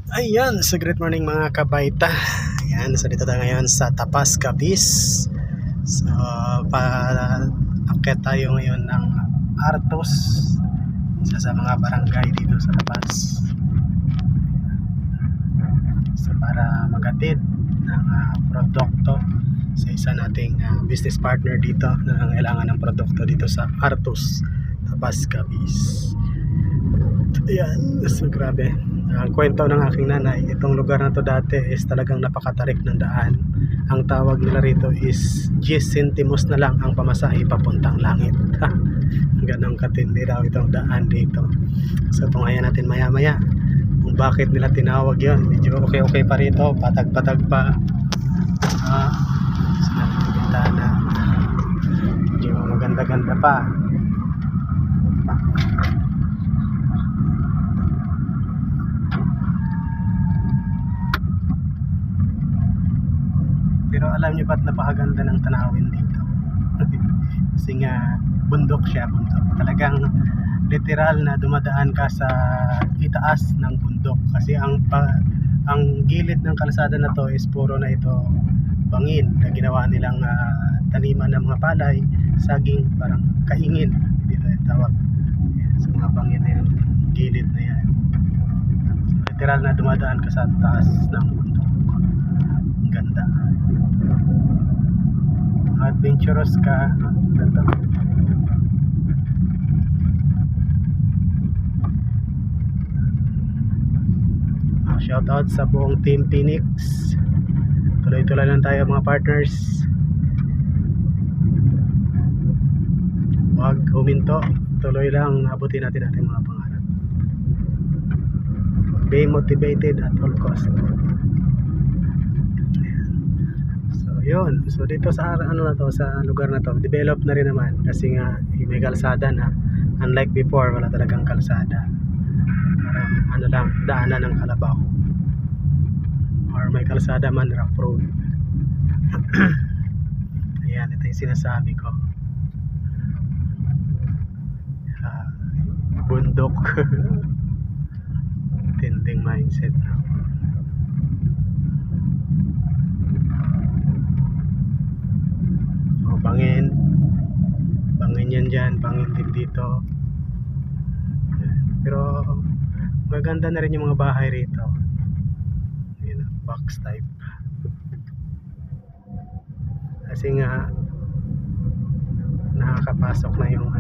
Ayan, so great morning mga kabaita. Ayan, so dito tayo ngayon sa Tapas, Capiz. So, paakyat tayo ngayon ng Artos, isa sa mga barangay dito sa Tapas. So, para magatid ng produkto sa isa nating business partner dito na nangailangan ng produkto dito sa Artos, Tapas, Capiz. Ayan, so grabe. Ang kwento ng aking nanay, itong lugar na to dati is talagang napakatarik ng daan. Ang tawag nila rito is 10 centimos na lang ang pamasahe papuntang langit. Ganong katindi daw itong daan dito. So tungayan natin maya maya kung bakit nila tinawag yon. Medyo okay pa rito, patag-patag pa. So nakikita na medyo maganda-ganda pa. Pero alam niyo ba't napakaganda ng tanawin dito? Kasi nga bundok siya, bundok. Talagang literal na dumadaan ka sa itaas ng bundok. Kasi ang gilid ng kalsada na to is puro na ito bangin na ginawa nilang taniman ng mga palay, saging, parang kaingin dito yung tawag. Yan, sa mga bangin na yan, gilid na yan. Literal na dumadaan ka sa taas ng bundok. Ang ganda. Adventurous ka. Shout out sa buong Team Phoenix. Tuloy-tuloy lang tayo mga partners. Huwag huminto. Tuloy lang abutin natin ating mga pangarap. Be motivated at all cost. Yun, so dito sa sa lugar na to, develop na rin naman kasi nga may kalsada na, unlike before wala talagang kalsada, parang lang, daanan ng kalabaw or may kalsada man, rough road. Ayan, ito yung sinasabi ko, bundok. Tinding mindset na. Bangin yan dyan, bangin din dito. Pero maganda na rin yung mga bahay rito. Yun, box type. Kasi nga nakakapasok na yung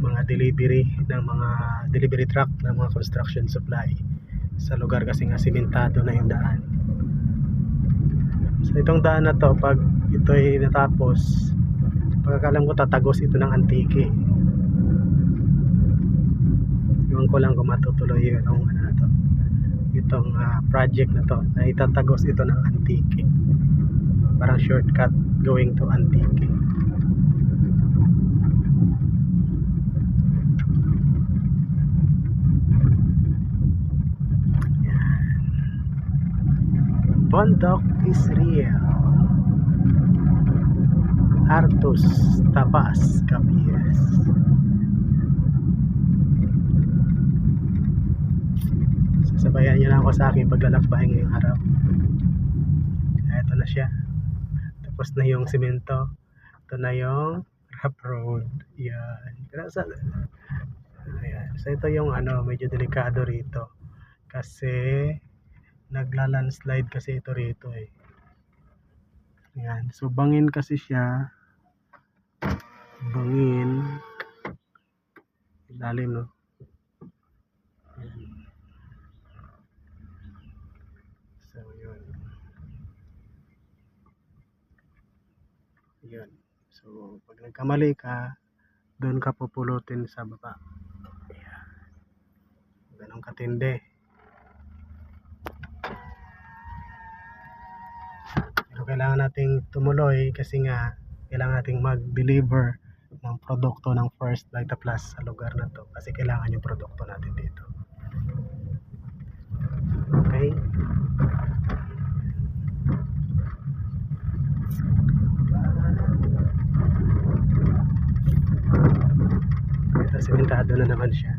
mga delivery truck ng mga construction supply sa lugar kasi nga simentado na yung daan. So itong daan na to, pag ito ay natapos, pagkakalam ko tatagos ito ng Antique. Iwan ko lang kung matutuloy yung itong project na to, na itatagos ito ng Antique. Parang shortcut going to Antique. Bundok is real. Artos, Tapas, Capiz. Sasabayan niyo lang ako sa aking paglalakbay ngayong araw. Ito na siya. Tapos na yung simento. Ito na yung rough road. Yan. Ayan. So ito yung medyo delikado rito. Kasi nagla-landslide kasi ito rito eh. Ayan. So bangin kasi siya. Bangin. Ilalim, no? So yun. Yun. So pag nagkamali ka, doon ka pupulutin sa baba. Ayan. Ganun katindi. Pero kailangan nating tumuloy kasi nga kailangan nating mag-deliver ng produkto ng First Vita Plus sa lugar na to kasi kailangan yung produkto natin dito. Okay? Ito, simentado na naman siya.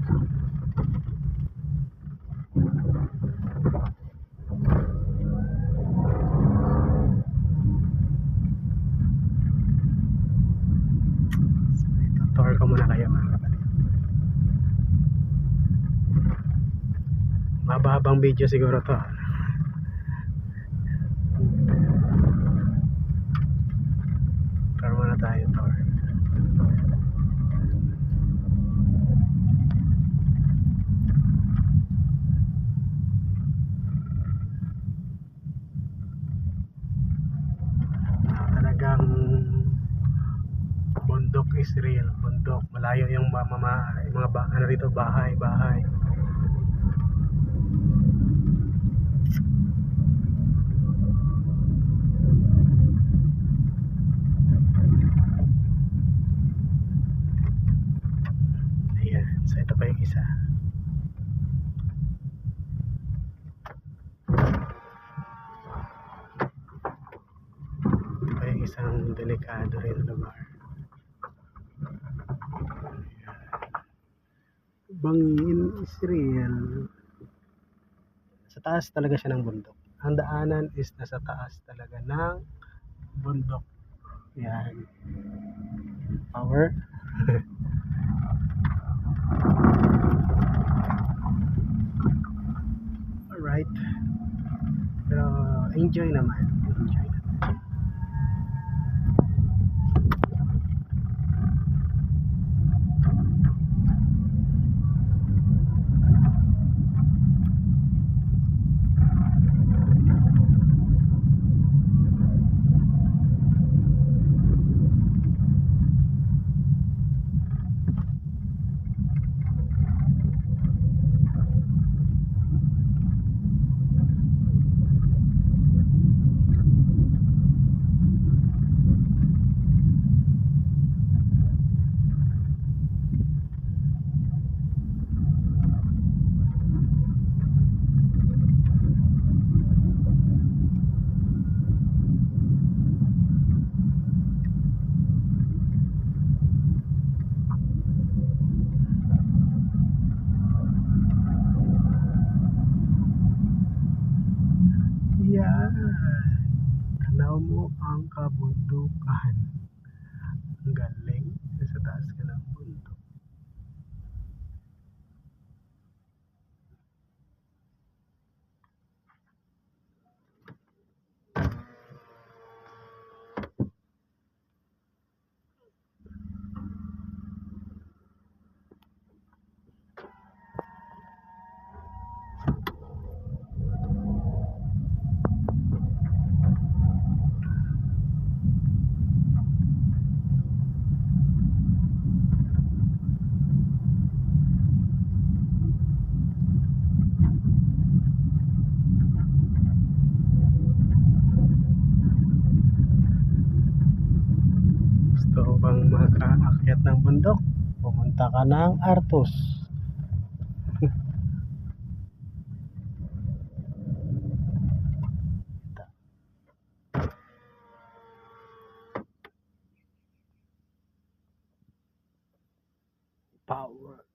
Mahabang video siguro to. Tour muna tayo, tour. Talagang bundok is real. Bundok, malayo yung mga ano rito, bahay. Ayan, so ito pa yung isa. Ito pa yung isang delikado rin lugar. Bangin is real. Sa taas talaga siya ng bundok. Ang daanan is nasa taas talaga ng bundok. Yan. Power. Alright. Pero enjoy naman. Enjoy naman. Yan. Tanaw mo ang kabundukan. Ang galing. Sa taas ka ng bundok. Gusto bang makaakyat ng bundok? Pumunta ka ng Artus. Power.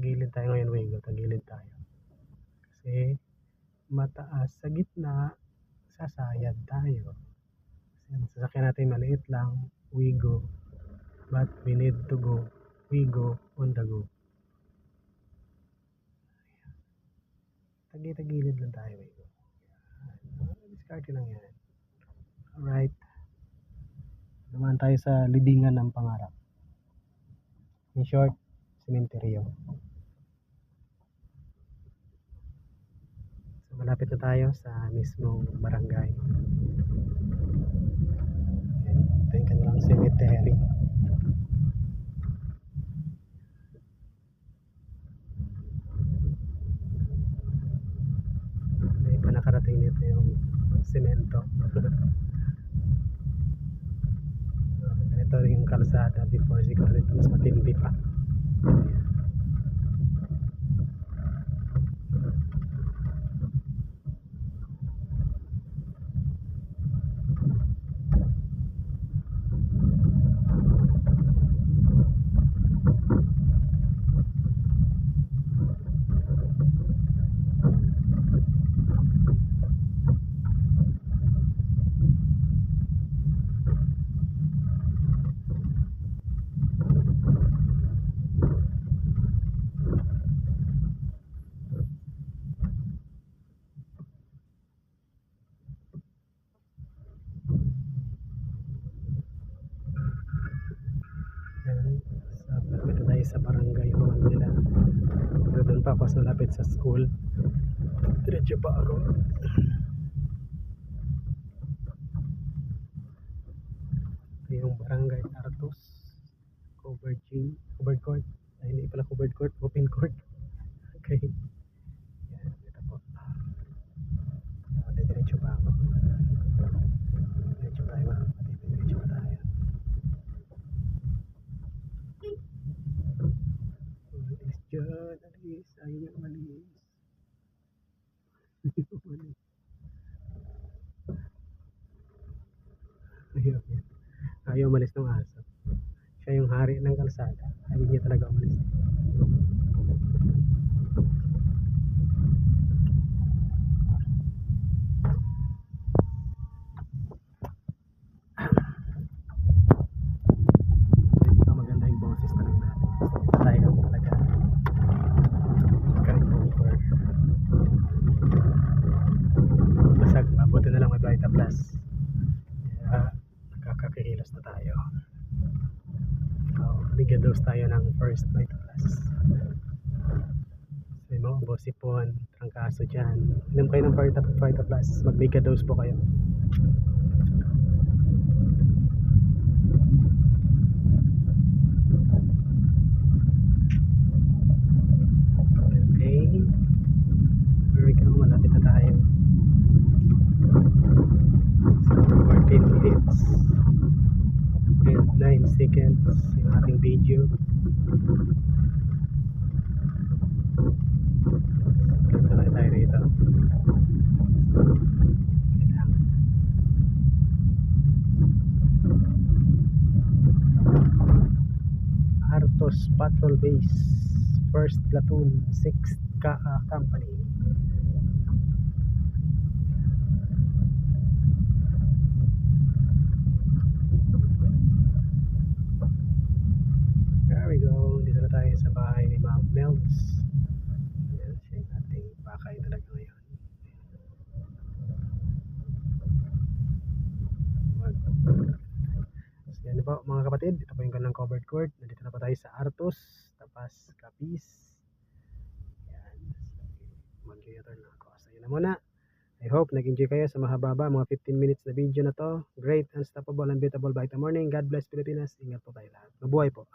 Tagilid tayo ngayon, Wingo. Tagilid tayo. Kasi mataas sa gitna, sasayad tayo. Kasi ang sasakyan natin maliit lang, Wigo. But we need to go. Wigo on the go. Tagilid lang tayo, Wigo. Discard lang yan. Alright. Naman tayo sa libingan ng pangarap. In short, sementeryo. So, malapit na tayo sa mismong barangay. Ito yung kanilang cemetery. Hindi pa nakarating nito yung semento. Ganito rin yung kalsada before, siguro dito mas matindi pa. Malapit na tayo sa barangay hall nila. Pero doon pa ako sa malapit sa school. Diretso pa ako. Ito yung barangay Artos. Covered court. Ay, hindi pala covered court, open court. Okay. Yan, ito po. Diretso pa ako. Diretso tayo mga kapatid. Diretso pa tayo. Alis dyan, alis. Ayaw niya umalis. Ayaw umalis ng aso. Siya yung hari ng kalsada. Ayaw niya talaga umalis. Hindi pa maganda yung boses talaga natin. Tayo lang talaga. Correct over. Basag pa. Buti na lang may Vita Plus. Kaya nakakakilos na tayo. Bigyan dose tayo ng first Vita Plus. So yung mga bosipon, trangkaso dyan, inom kayo ng Vita Plus, mag-mega dose po kayo. Okay, here we go, malapit na tayo. So 14 minutes and 9 seconds yung ating video. Ganito lang tayo rito. Artos Patrol Base, 1st Platoon, 6th Company. There we go. Dito na tayo sa bahay ni Ma'am Melds. Yan siya yung ating bakay talaga ngayon. So yan po mga kapatid. Ito po yung kanilang covered court. Nandito na pa tayo sa Artos, Tapas, Capiz. Yan. Mag-u-turn na ako. So yun na muna. I hope nag-enjoy kayo sa mahaba mga 15 minutes na video na to. Great, unstoppable, unbeatable Vita Morning. God bless Pilipinas. Ingat po tayo lahat. Mabuhay po.